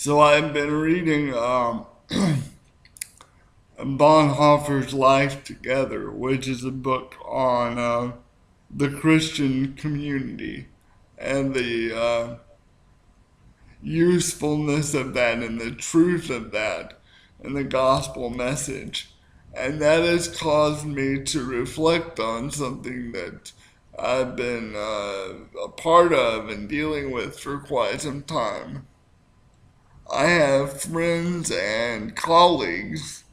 So I've been reading Bonhoeffer's Life Together, which is a book on the Christian community and the usefulness of that and the truth of that and the gospel message. And that has caused me to reflect on something that I've been a part of and dealing with for quite some time. I have friends and colleagues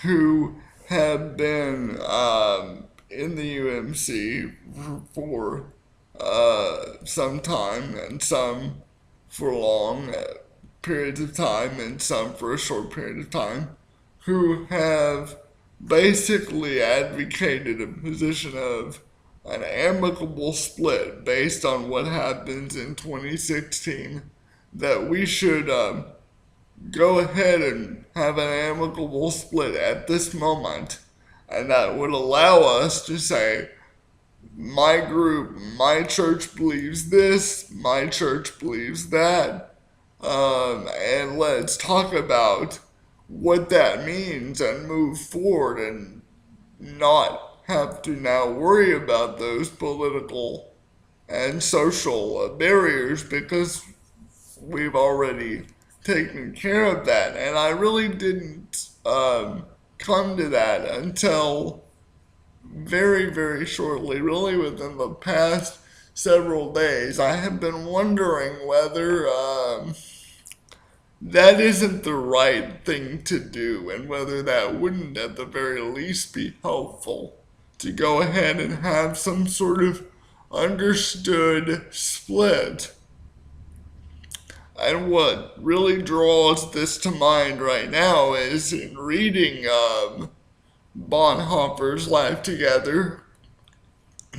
who have been in the UMC for some time, and some for long periods of time, and some for a short period of time, who have basically advocated a position of an amicable split based on what happens in 2016, that we should go ahead and have an amicable split at this moment, and that would allow us to say, my group, my church believes this, my church believes that, and let's talk about what that means and move forward and not have to now worry about those political and social barriers because we've already taken care of that. And I really didn't come to that until very, very shortly, really within the past several days. I have been wondering whether that isn't the right thing to do, and whether that wouldn't at the very least be helpful to go ahead and have some sort of understood split. And what really draws this to mind right now is in reading Bonhoeffer's Life Together,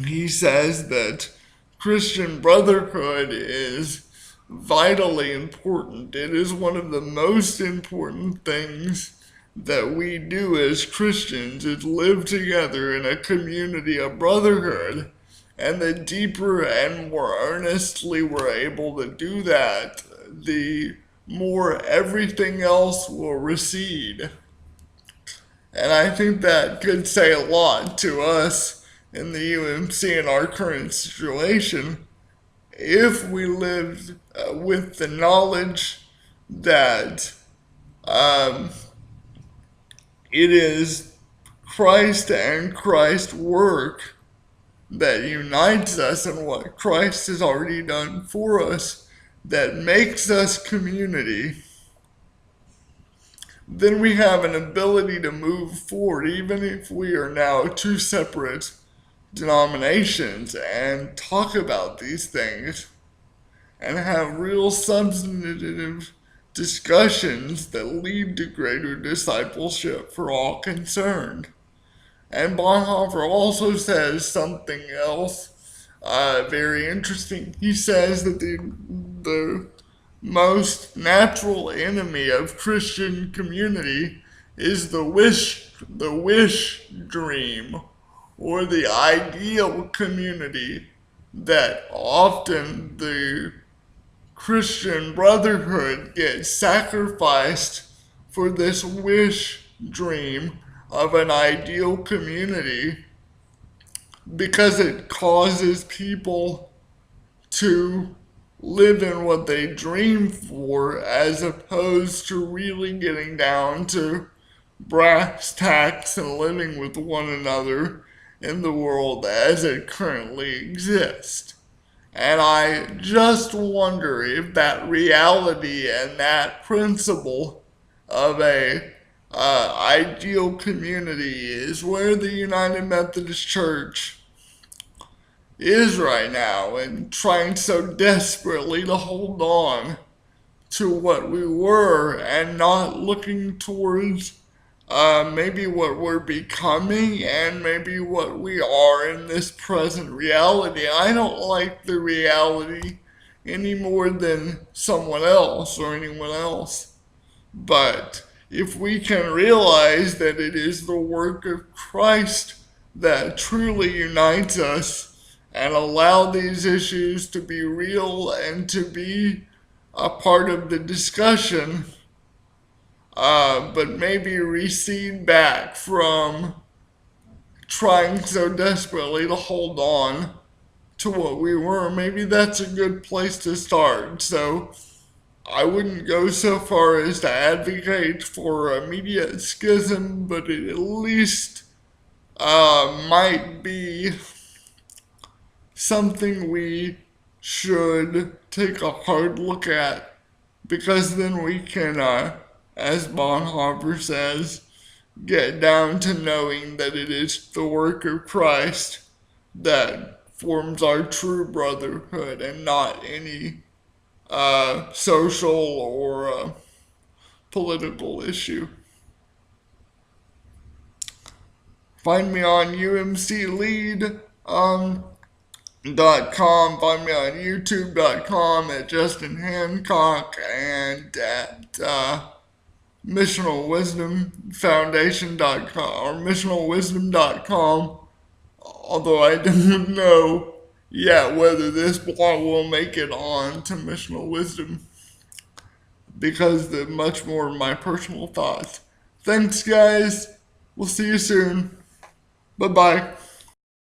he says that Christian brotherhood is vitally important. It is one of the most important things that we do as Christians, is live together in a community of brotherhood. And the deeper and more earnestly we're able to do that, the more everything else will recede. And I think that could say a lot to us in the UMC in our current situation if we lived with the knowledge that it is Christ and Christ's work that unites us, and what Christ has already done for us that makes us community. Then we have an ability to move forward, even if we are now two separate denominations, and talk about these things and have real substantive discussions that lead to greater discipleship for all concerned. And Bonhoeffer also says something else very interesting. He says that the most natural enemy of Christian community is the wish dream, or the ideal community that often the Christian brotherhood gets sacrificed for this wish dream of an ideal community, because it causes people to live in what they dream for, as opposed to really getting down to brass tacks and living with one another in the world as it currently exists. And I just wonder if that reality and that principle of a ideal community is where the United Methodist Church is right now, and trying so desperately to hold on to what we were and not looking towards maybe what we're becoming and maybe what we are in this present reality. I don't like the reality any more than someone else or anyone else. But if we can realize that it is the work of Christ that truly unites us, and allow these issues to be real and to be a part of the discussion, but maybe recede back from trying so desperately to hold on to what we were. Maybe that's a good place to start. So I wouldn't go so far as to advocate for immediate schism, but it at least might be something we should take a hard look at, because then we can, as Bonhoeffer says, get down to knowing that it is the work of Christ that forms our true brotherhood and not any social or political issue. Find me on umclead.com. Find me on youtube.com at Justin Hancock and at missionalwisdomfoundation.com or missionalwisdom.com. Although I don't know yet whether this blog will make it on to Missional Wisdom, because they're much more of my personal thoughts. Thanks, guys. We'll see you soon. Bye-bye.